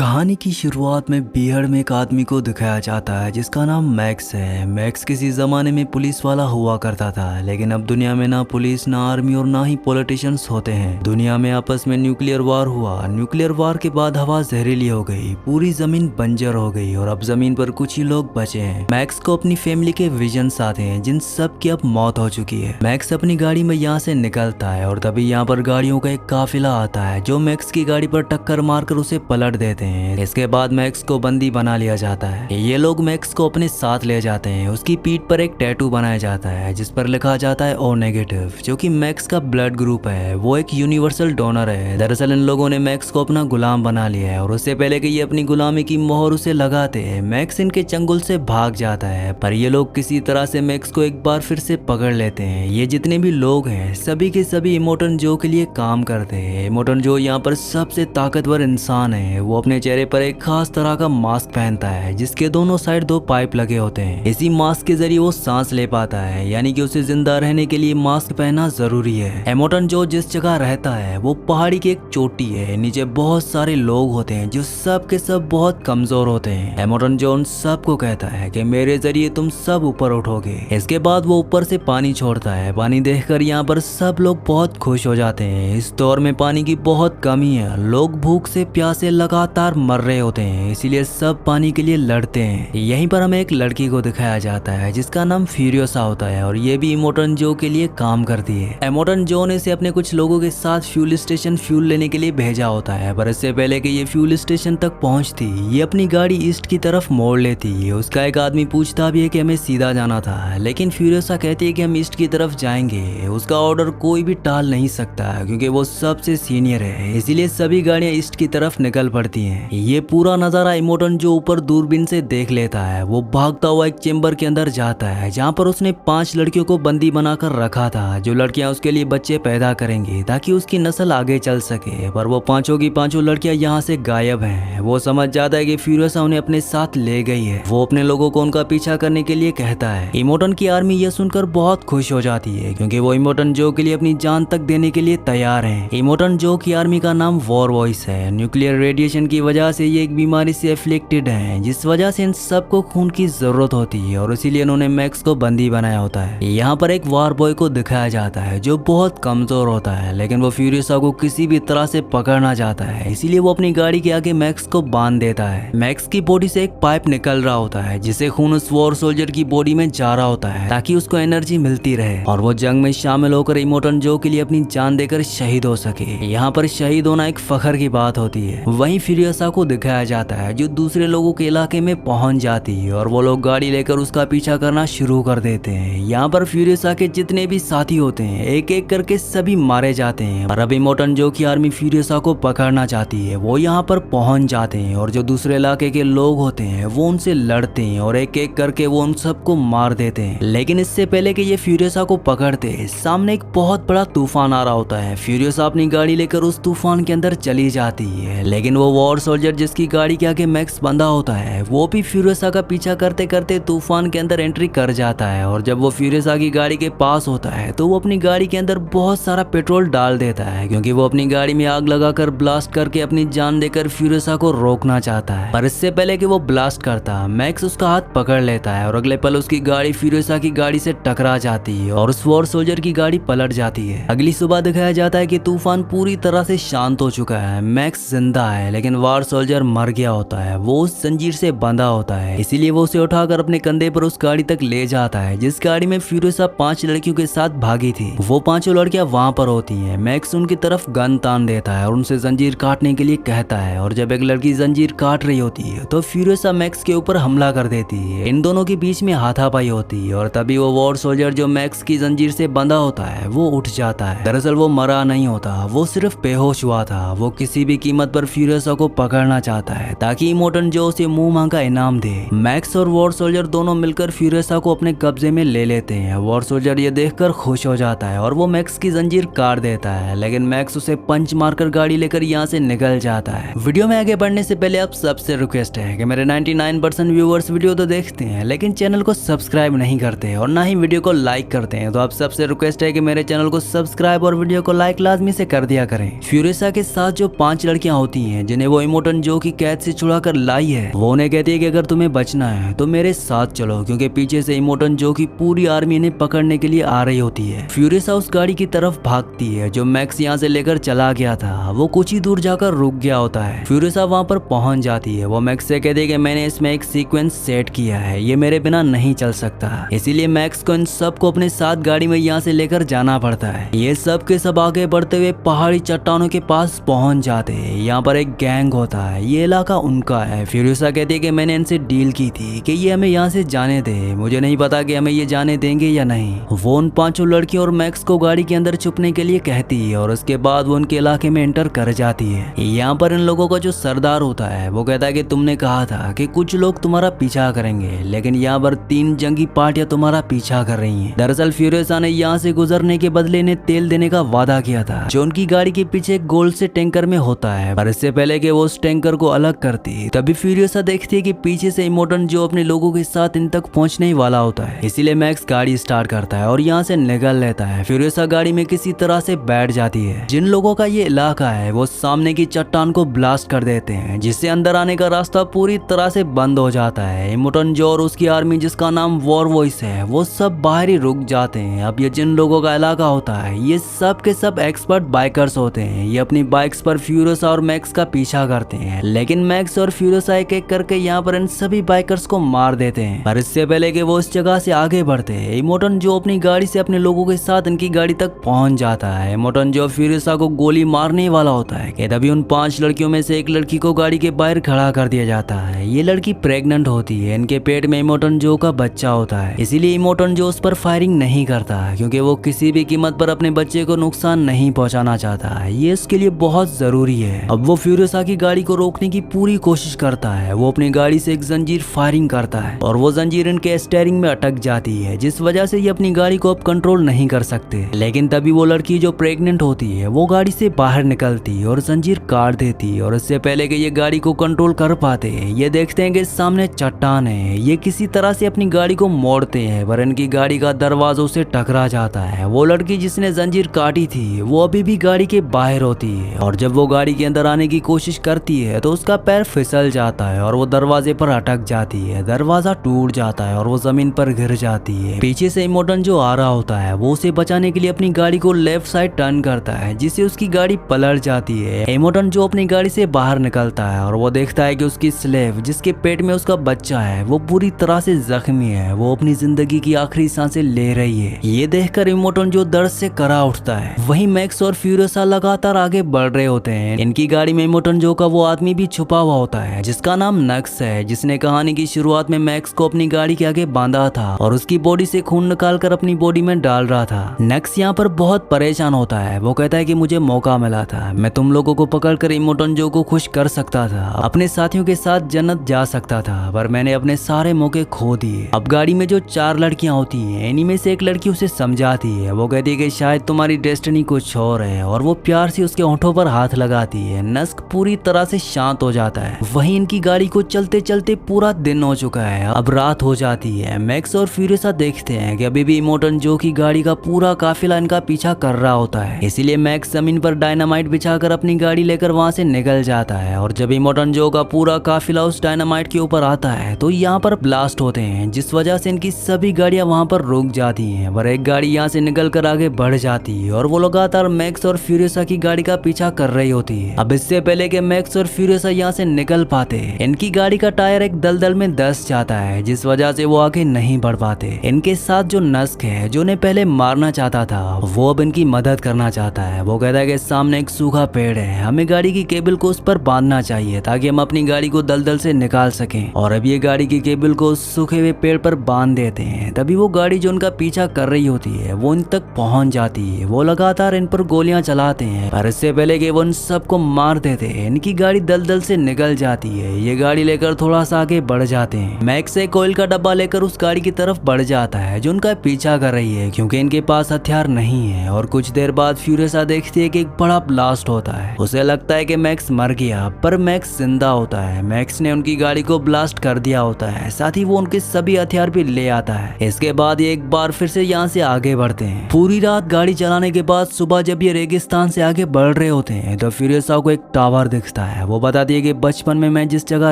कहानी की शुरुआत में बिहार में एक आदमी को दिखाया जाता है जिसका नाम मैक्स है। मैक्स किसी ज़माने में पुलिस वाला हुआ करता था, लेकिन अब दुनिया में ना पुलिस, ना आर्मी और ना ही पॉलिटिशियंस होते हैं। दुनिया में आपस में न्यूक्लियर वार हुआ। न्यूक्लियर वार के बाद हवा जहरीली हो गई, पूरी जमीन बंजर हो गई और अब जमीन पर कुछ ही लोग बचे हैं। मैक्स को अपनी फैमिली के विजन्स आते हैं जिन सब की अब मौत हो चुकी है। मैक्स अपनी गाड़ी में यहाँ से निकलता है और तभी यहाँ पर गाड़ियों का एक काफिला आता है जो मैक्स की गाड़ी पर टक्कर मारकर उसे पलट देते हैं। इसके बाद मैक्स को बंदी बना लिया जाता है। ये लोग मैक्स को अपने साथ ले जाते हैं। उसकी पीठ पर एक टैटू बनाया जाता है जिस पर लिखा जाता है ओ नेगेटिव, जो कि मैक्स का ब्लड ग्रुप है। वो एक यूनिवर्सल डोनर है। दरअसल इन लोगों ने मैक्स को अपना गुलाम बना लिया है और उससे पहले कि ये अपनी गुलामी की मोहर उसे लगाते हैं, मैक्स इनके चंगुल से भाग जाता है। पर ये लोग किसी तरह से मैक्स को एक बार फिर से पकड़ लेते हैं। ये जितने भी लोग हैं सभी के सभी इमोर्टल जो के लिए काम करते हैं। इमोर्टल जो यहाँ पर सबसे ताकतवर इंसान है। वो अपने चेहरे पर एक खास तरह का मास्क पहनता है जिसके दोनों साइड 2 पाइप लगे होते हैं। इसी मास्क के जरिए वो सांस ले पाता है, यानी कि उसे जिंदा रहने के लिए मास्क पहनना जरूरी है। इमोर्टल जो जिस जगह रहता है वो पहाड़ी की एक चोटी है। नीचे बहुत सारे लोग होते हैं जो सब के सब बहुत कमजोर होते हैं। इमोर्टल जो उन सबको कहता है कि मेरे जरिए तुम सब ऊपर उठोगे। इसके बाद वो ऊपर से पानी छोड़ता है। पानी देखकर यहाँ पर सब लोग बहुत खुश हो जाते हैं। इस दौर में पानी की बहुत कमी है। लोग भूख से प्यासे लगातार मर रहे होते हैं, इसीलिए सब पानी के लिए लड़ते हैं। यहीं पर हमें एक लड़की को दिखाया जाता है जिसका नाम फ्यूरियोसा होता है और ये भी इमोर्टल जो के लिए काम करती है। इमोर्टल जो ने इसे अपने कुछ लोगों के साथ फ्यूल स्टेशन फ्यूल लेने के लिए भेजा होता है, पर इससे पहले कि ये फ्यूल स्टेशन तक पहुंचती ये अपनी गाड़ी ईस्ट की तरफ मोड़ लेती है। उसका एक आदमी पूछता भी है कि हमें सीधा जाना था, लेकिन फ्यूरियोसा कहती है कि हम ईस्ट की तरफ जाएंगे। उसका ऑर्डर कोई भी टाल नहीं सकता क्योंकि वो सबसे सीनियर है, इसीलिए सभी गाड़ियां ईस्ट की तरफ निकल पड़ती हैं। ये पूरा नजारा इमोर्टल जो ऊपर दूरबीन से देख लेता है। वो भागता हुआ एक चेंबर के अंदर जाता है जहाँ पर उसने 5 लड़कियों को बंदी बनाकर रखा था, जो लड़कियां उसके लिए बच्चे पैदा करेंगी ताकि उसकी नस्ल आगे चल सके। पर वो पांचों की पांचों लड़कियां यहाँ से गायब हैं। वो समझ जाता है कि फ्यूरियोसा उन्हें अपने साथ ले गई है। वो अपने लोगों को उनका पीछा करने के लिए कहता है। इमोर्टल की आर्मी यह सुनकर बहुत खुश हो जाती है क्योंकि वो इमोर्टल जो के लिए अपनी जान तक देने के लिए तैयार है। इमोर्टल जो की आर्मी का नाम वॉर वॉइस है। न्यूक्लियर रेडिएशन की वजह से ये एक बीमारी से एफ्लिक्टेड है, जिस वजह से इन सबको खून की जरूरत होती है और इसीलिए इन्होंने मैक्स को बंदी बनाया होता है। यहाँ पर एक वार बॉय को दिखाया जाता है जो बहुत कमजोर होता है, लेकिन वो फ्यूरियोसा को किसी भी तरह से पकड़ना चाहता है, इसीलिए वो अपनी गाड़ी के आगे मैक्स को बांध देता है। मैक्स की बॉडी से एक पाइप निकल रहा होता है जिसे खून उस वॉर सोल्जर की बॉडी में जा रहा होता है ताकि उसको एनर्जी मिलती रहे और वो जंग में शामिल होकर इमोर्टल जो के लिए अपनी जान देकर शहीद हो सके। यहाँ पर शहीद होना एक फखर की बात होती है। वहीं फ्यूरियोसा को दिखाया जाता है जो दूसरे लोगों के इलाके में पहुंच जाती है और वो लोग गाड़ी लेकर उसका पीछा करना शुरू कर देते हैं। यहाँ पर फ्यूरियोसा के जितने भी साथी होते हैं एक एक करके सभी मारे जाते हैं और अब इमोर्टल जो की आर्मी फ्यूरियोसा को पकड़ना चाहती है। वो यहाँ पर पहुंच जाते हैं और जो दूसरे इलाके के लोग होते हैं वो उनसे लड़ते हैं और एक एक करके वो उन सबको मार देते हैं। लेकिन इससे पहले कि ये फ्यूरियोसा को पकड़ते सामने एक बहुत बड़ा तूफान आ रहा होता है। फ्यूरियोसा अपनी गाड़ी लेकर उस तूफान के अंदर चली जाती है, लेकिन वो वॉर सोल्जर जिसकी गाड़ी के आगे मैक्स बंधा होता है वो भी फ्यूरियोसा का पीछा करते करते तूफान के अंदर एंट्री कर जाता है और जब वो फ्यूरियोसा की गाड़ी के पास होता है तो वो अपनी गाड़ी के अंदर बहुत सारा पेट्रोल डाल देता है क्योंकि वो अपनी गाड़ी में आग लगाकर ब्लास्ट करके अपनी जान देकर फ्यूरियोसा को रोकना चाहता है। पर इससे पहले कि वो ब्लास्ट करता मैक्स उसका हाथ पकड़ लेता है और अगले पल उसकी गाड़ी फ्यूरियोसा की गाड़ी से टकरा जाती है और उस वॉर सोल्जर की गाड़ी पलट जाती है। अगली सुबह दिखाया जाता है कि तूफान पूरी तरह से शांत हो चुका है। मैक्स जिंदा है लेकिन वॉर सोल्जर मर गया होता है। वो उस जंजीर से बंधा होता है, इसीलिए वो उसे उठाकर अपने कंधे पर उस गाड़ी तक ले जाता है जिस गाड़ी में फ्यूरियोसा 5 लड़कियों के साथ भागी थी। वो 5 लड़कियां वहां पर होती हैं। मैक्स उनकी तरफ गन तान देता है और उनसे जंजीर काटने के लिए कहता है और जब एक लड़की जंजीर काट रही होती है तो फ्यूरियोसा मैक्स के ऊपर हमला कर देती है। इन दोनों के बीच में हाथापाई होती है और तभी वो वॉर सोल्जर जो मैक्स की जंजीर से बंधा होता है वो उठ जाता है। दरअसल वो मरा नहीं होता, वो सिर्फ बेहोश हुआ था। वो किसी भी कीमत पर फ्यूरियोसा को पकड़ना चाहता है ताकि इमोर्टल जो उसे मुंह मांगा इनाम दे। मैक्स और वॉर सोल्जर दोनों मिलकर फ्यूरियोसा को अपने कब्जे में ले लेते हैं। वॉर सोल्जर ये देखकर खुश हो जाता है और वो मैक्स की जंजीर काट देता है, लेकिन मैक्स उसे पंच मारकर गाड़ी लेकर यहाँ से निकल जाता है। वीडियो में आगे बढ़ने से पहले आप सबसे रिक्वेस्ट है कि मेरे 99% व्यूअर्स वीडियो तो देखते हैं लेकिन चैनल को सब्सक्राइब नहीं करते और ना ही वीडियो को लाइक करते हैं, तो आप सबसे रिक्वेस्ट है कि मेरे चैनल को सब्सक्राइब और वीडियो को लाइक लाजमी से कर दिया करें। फ्यूरियोसा के साथ जो 5 लड़कियां होती हैं जिन्हें वो इमोटन जो की कैद से छुड़ा कर लाई है। वो उन्हें कहती है कि अगर तुम्हें बचना है तो मेरे साथ चलो, क्योंकि पीछे से इमोटन जो की पूरी आर्मी इन्हें पकड़ने के लिए आ रही होती है। फ्यूरियसा उस गाड़ी की तरफ भागती है जो मैक्स यहाँ से लेकर चला गया था। वो कुछ ही दूर जाकर रुक गया होता है। फ्यूरियसा वहाँ पर पहुंच जाती है। वो मैक्स से कहती है कि मैंने इसमें एक सीक्वेंस सेट किया है, ये मेरे बिना नहीं चल सकता, इसीलिए मैक्स को इन सबको अपने साथ गाड़ी में यहाँ से लेकर जाना पड़ता है। ये सब के सब आगे बढ़ते हुए पहाड़ी चट्टानों के पास पहुंच जाते हैं। यहाँ पर एक गैंग होता है, ये इलाका उनका है। फ्यूरियसा कहती है कि मैंने इनसे डील की थी कि ये हमें यहाँ से जाने दे, मुझे नहीं पता कि हमें ये जाने देंगे या नहीं। वो उन 5 लड़कियों और मैक्स को गाड़ी के अंदर छुपने के लिए कहती है और उसके बाद वो उनके इलाके में एंटर कर जाती है। यहाँ पर इन लोगों का जो सरदार होता है वो कहता है कि तुमने कहा था कि कुछ लोग तुम्हारा पीछा करेंगे, लेकिन यहाँ पर 3 जंगी पार्टियां तुम्हारा पीछा कर रही हैं। दरअसल फ्यूरियसा ने यहाँ से गुजरने के बदले इन्हें तेल देने का वादा किया था, जो उनकी गाड़ी के पीछे एक गोल्ड से टैंकर में होता है। पर इससे पहले कि वो उस टैंकर को अलग करती, तभी फ्यूरियसा देखती है कि पीछे से इमोटन जो अपने लोगों के साथ इन तक पहुंचने ही वाला होता है। इसीलिए मैक्स गाड़ी स्टार्ट करता है और यहाँ से निकल लेता है। फ्यूरियसा गाड़ी में किसी तरह से बैठ जाती है। जिन लोगों का ये इलाका है वो सामने की चट्टान को ब्लास्ट कर देते हैं, जिससे अंदर आने का रास्ता पूरी तरह से बंद हो जाता है। इमोटन जो और उसकी आर्मी जिसका नाम वॉर वॉइस है वो सब बाहर ही रुक जाते हैं। अब ये जिन लोगों का इलाका होता है ये सब के सब एक्सपर्ट बाइकर्स होते हैं। ये अपनी बाइक्स पर फ्यूरियसा और मैक्स का पीछा करते हैं, लेकिन मैक्स और फ्यूरियसा एक एक करके यहाँ पर इन सभी बाइकर्स को मार देते हैं। पर इससे पहले कि वो इस जगह से आगे बढ़ते हैं, इमोटन जो अपनी गाड़ी से अपने लोगों के साथ इनकी गाड़ी तक पहुंच जाता है। इमोटन जो फ्यूरियसा को गोली मारने वाला होता है कि तभी उन 5 लड़कियों में से एक लड़की को गाड़ी के बाहर खड़ा कर दिया जाता है। ये लड़की प्रेग्नेंट होती है, इनके पेट में इमोटन जो का बच्चा होता है। इसीलिए इमोटन जो उस पर फायरिंग नहीं करता, क्योंकि वो किसी भी कीमत पर अपने बच्चे को नुकसान नहीं पहुंचाना चाहता। ये इसके लिए बहुत जरूरी है। अब वो फ्यूरियसा की गाड़ी को रोकने की पूरी कोशिश करता है। वो अपनी गाड़ी से एक जंजीर फायरिंग करता है और वो जंजीर इनके स्टीयरिंग में अटक जाती है, जिस वजह से ये अपनी गाड़ी को अब कंट्रोल नहीं कर सकते। लेकिन तभी वो लड़की जो प्रेग्नेंट होती है वो गाड़ी से बाहर निकलती और जंजीर काट देती। और इससे पहले कि ये गाड़ी को कंट्रोल कर पाते ये देखते हैं कि सामने चट्टान है। ये किसी तरह से अपनी गाड़ी को मोड़ते हैं, पर इनकी गाड़ी का दरवाजों से टकरा जाता है। वो लड़की जिसने जंजीर काटी थी वो अभी भी गाड़ी के बाहर होती है, और जब वो गाड़ी के अंदर आने की कोशिश करती है तो उसका पैर फिसल जाता है और वो दरवाजे पर अटक जाती है। दरवाजा टूट जाता है और वो जमीन पर गिर जाती है। पीछे से इमोटन जो आ रहा होता है वो उसे बचाने के लिए अपनी गाड़ी को लेफ्ट साइड टर्न करता है, जिससे उसकी गाड़ी पलट जाती है। इमोटन जो अपनी गाड़ी से बाहर निकलता है और वो देखता है कि उसकी स्लेव जिसके पेट में उसका बच्चा है वो पूरी तरह से जख्मी है। वो अपनी जिंदगी की आखिरी सांसें ले रही है। ये देखकर इमोटन जो दर्द से करा उठता है। वहीं मैक्स और फ्यूरियसा लगातार आगे बढ़ रहे होते हैं। इनकी गाड़ी में इमोटन जो का वो आदमी भी छुपा हुआ होता है जिसका नाम नक्स है, जिसने कहानी की शुरुआत में मैक्स को अपनी गाड़ी के आगे बांधा था और उसकी बॉडी से खून निकालकर अपनी बॉडी में डाल रहा था। नक्स यहाँ पर बहुत परेशान होता है। वो कहता है कि मुझे मौका मिला था, मैं तुम लोगों को पकड़कर इमोटन जो को खुश कर सकता था, अपने साथियों के साथ जन्नत जा सकता था, पर मैंने अपने सारे मौके खो दिए। अब गाड़ी में जो 4 लड़कियां होती हैं, इन्हीं में से एक लड़की उसे समझाती है। वो कहती है कि शायद तुम्हारी डेस्टिनी कुछ और है, और वो प्यार से उसके होंठों पर हाथ लगाती है। नस्क पूरी तरह से शांत हो जाता है। वहीं इनकी गाड़ी को चलते चलते पूरा दिन हो चुका है, अब रात हो जाती है। मैक्स और फ्यूरियसा देखते हैं कि अभी भी इमोटन जो की गाड़ी का पूरा काफिला इनका पीछा कर रहा होता है। इसीलिए मैक्स जमीन पर डायनामाइट बिछाकर अपनी गाड़ी लेकर वहां से निकल जाता है, और जब इमोटन जो का पूरा काफिला उस डायनामाइट के ऊपर आता है तो यहाँ पर ब्लास्ट होते हैं, जिस वजह से इनकी सभी गाड़ियां वहां पर रुक जाती हैं। पर एक गाड़ी यहाँ से निकल कर आगे बढ़ जाती है और वो लगातार मैक्स और फ्यूरियसा की गाड़ी का पीछा कर रही होती है। अब इससे पहले कि मैक्स और फ्यूरियसा यहाँ से निकल पाते, इनकी गाड़ी का टायर एक दलदल में धंस जाता है, जिस वजह से वो आगे नहीं बढ़ पाते। इनके साथ जो नस्क है, जो उन्हें पहले मारना चाहता था, वो अब इनकी मदद करना चाहता है। वो कहता है कि सामने एक सूखा पेड़ है, हमें गाड़ी की केबल को उस पर बांधना चाहिए ताकि हम अपनी गाड़ी को दलदल से निकाल सकें। और अब ये गाड़ी की केबल को उस सूखे हुए पेड़ पर बांध देते हैं। तभी वो गाड़ी जो उनका पीछा कर रही होती है वो इन तक पहुंच जाती है। वो लगातार इन पर गोलियां चलाते हैं, पर इससे पहले कि वो इन सबको मार देते हैं, इनकी गाड़ी दलदल से निकल जाती है। ये गाड़ी लेकर थोड़ा सा आगे बढ़ जाते हैं। मैक्स एक ऑयल का डब्बा लेकर उस गाड़ी की तरफ बढ़ जाता है जो उनका पीछा कर रही है, क्योंकि इनके पास हथियार नहीं है। और कुछ देर बाद फ्यूरियसा देखती है कि एक बड़ा ब्लास्ट होता है। उसे लगता है कि मैक्स मर गया, पर मैक्स जिंदा होता है। मैक्स ने उनकी गाड़ी को ब्लास्ट कर दिया होता है, साथ ही वो उनके सभी हथियार भी ले आता है। इसके बाद ये एक बार फिर से यहाँ से आगे बढ़ते हैं। पूरी रात गाड़ी चलाने के बाद सुबह जब ये रेगिस्तान से आगे बढ़ रहे होते हैं तो फ्यूरियसा को एक टावर दिखता देखता है। वो बताती है कि बचपन में मैं जिस जगह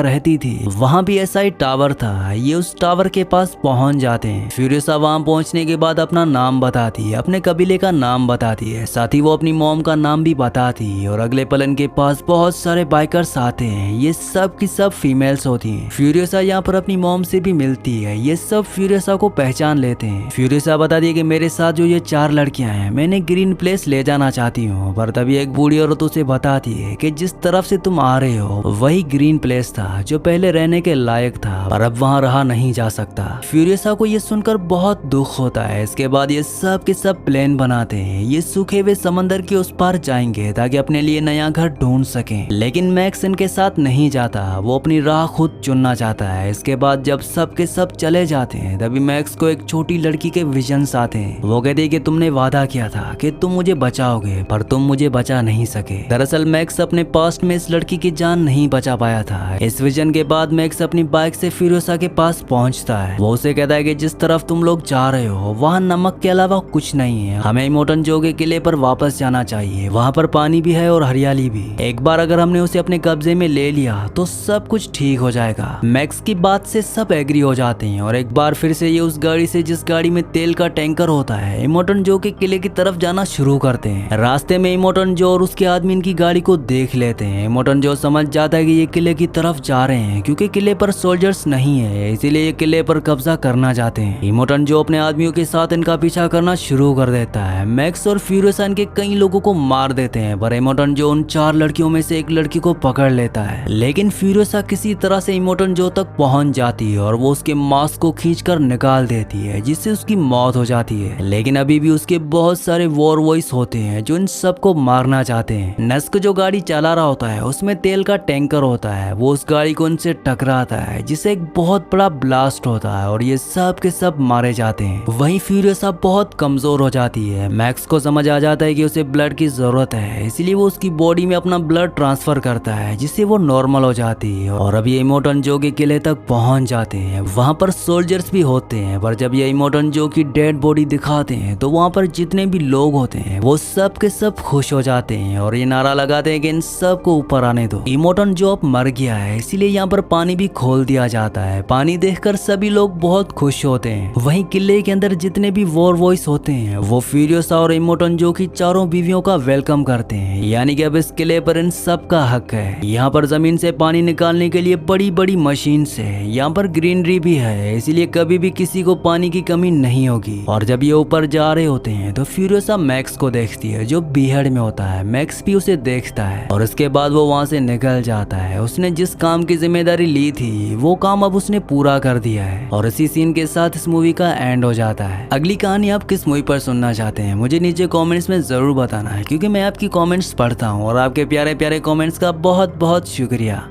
रहती थी वहाँ भी ऐसा ही टावर था। ये उस टावर के पास पहुँच जाते हैं। फ्यूरियोसा वहाँ पहुँचने के बाद अपना नाम बताती है, अपने कबीले का नाम बताती है, साथ ही वो अपनी मॉम का नाम भी बताती है। और अगले पल इनके पास बहुत सारे बाइकर्स आते हैं। ये सब की सब फीमेल्स होती हैं। फ्यूरियोसा यहाँ पर अपनी मॉम से भी मिलती है। ये सब फ्यूरियोसा को पहचान लेते हैं। फ्यूरियोसा बताती है कि मेरे साथ जो ये 4 लड़कियां हैं मैं इन्हें ग्रीन प्लेस ले जाना चाहती हूँ। पर तभी एक बूढ़ी औरत उसे बताती है कि जिस तरफ से तुम आ रहे हो वही ग्रीन प्लेस था जो पहले रहने के लायक था, पर अब वहाँ रहा नहीं जा सकता। फ्यूरियोसा को ये सुनकर बहुत दुख होता है। इसके बाद ये सब के सब प्लान बनाते हैं। ये सूखे हुए समंदर के उस पार जाएंगे ताकि अपने लिए नया घर ढूंढ सकें। लेकिन मैक्स इनके साथ नहीं जाता, वो अपनी राह खुद चुनना चाहता है। इसके बाद जब सब के सब चले जाते हैं तभी मैक्स को एक छोटी लड़की के विजन्स आते हैं। वो कहती है कि तुमने वादा किया था कि तुम मुझे बचाओगे, पर तुम मुझे बचा नहीं सके। दरअसल मैक्स अपने पास्ट में इस लड़की की जान नहीं बचा पाया था। इस विजन के बाद मैक्स अपनी बाइक से फ्यूरियोसा के पास पहुंचता है। वो उसे कहता है कि जिस तरफ तुम लोग जा रहे हो वहाँ नमक के अलावा कुछ नहीं है। हमें इमोटन जो के किले पर वापस जाना चाहिए। वहाँ पर पानी भी है और हरियाली भी। एक बार अगर हमने उसे अपने कब्जे में ले लिया तो सब कुछ ठीक हो जाएगा। मैक्स की बात से सब एग्री हो जाते हैं और एक बार फिर से ये उस गाड़ी से जिस गाड़ी में तेल का टैंकर होता है इमोटन जो के किले की तरफ जाना शुरू करते हैं। रास्ते में इमोटन जो और उसके आदमी इनकी गाड़ी को देख लेते हैं। इमोटन जो समझ जाता है कि ये किले की तरफ जा रहे हैं क्योंकि किले पर सोल्जर्स नहीं है, इसीलिए ये किले पर कब्जा करना चाहते हैं। इमोटन जो अपने आदमियों के साथ इनका पीछा करना शुरू कर देता है। मैक्स और फ्यूरियोसा इनके कई लोगों को मार देते हैं, पर इमोटन जो उन 4 लड़कियों में से एक लड़की को पकड़ लेता है। लेकिन फ्यूरियोसा किसी तरह से इमोटन जो तक पहुंच जाती है और वो उसके मास्क को खींचकर निकाल देती है, जिससे उसकी मौत हो जाती है। लेकिन अभी भी उसके बहुत सारे वॉर वॉइस होते हैं जो इन सबको मारना चाहते हैं। नस्क जो गाड़ी चला रहा होता है उसमें तेल का टैंकर होता है। वो उस गाड़ी को उनसे टकराता है जिससे एक बहुत बड़ा ब्लास्ट होता है और ये सब के सब मारे जाते हैं। वहीं फ्यूरियोसा बहुत कमजोर हो जाती है। मैक्स को समझ आ जाता है कि उसे ब्लड की जरूरत है, इसीलिए वो उसकी बॉडी में अपना ब्लड ट्रांसफर करता है जिससे वो नॉर्मल हो जाती है। और अब ये इमोटन जो के किले तक पहुंच जाते हैं। वहां पर सोल्जर्स भी होते हैं, पर जब ये इमोटन जो की डेड बॉडी दिखाते हैं तो वहां पर जितने भी लोग होते हैं वो सब के सब खुश हो जाते हैं और ये नारा लगाते हैं कि इन सब को ऊपर आने दो। इमोटन जो अब मर गया है इसीलिए यहाँ पर पानी भी खोल दिया जाता है। पानी देखकर सभी लोग बहुत खुश होते हैं। वहीं किले के अंदर जितने भी वॉर वॉइस होते हैं वो फ्यूरियोसा और इमोटन जो की चारों बीवियों का वेलकम करते हैं, यानी कि अब इस किले पर इन सब का हक है। यहाँ पर जमीन से पानी निकालने के लिए बड़ी बड़ी मशीन है। यहाँ पर ग्रीनरी भी है, इसीलिए कभी भी किसी को पानी की कमी नहीं होगी। और जब ये ऊपर जा रहे होते हैं तो फ्यूरियोसा मैक्स को देखती है जो बीहड़ में होता है। मैक्स भी उसे देखता है और उसके बाद वो वहाँ से निकल जाता है। उसने जिस काम की जिम्मेदारी ली थी वो काम अब उसने पूरा कर दिया है और इसी सीन के साथ इस मूवी का एंड हो जाता है। अगली कहानी आप किस मूवी पर सुनना चाहते हैं मुझे नीचे कमेंट्स में जरूर बताना है, क्योंकि मैं आपकी कमेंट्स पढ़ता हूँ और आपके प्यारे प्यारे कमेंट्स का बहुत बहुत शुक्रिया।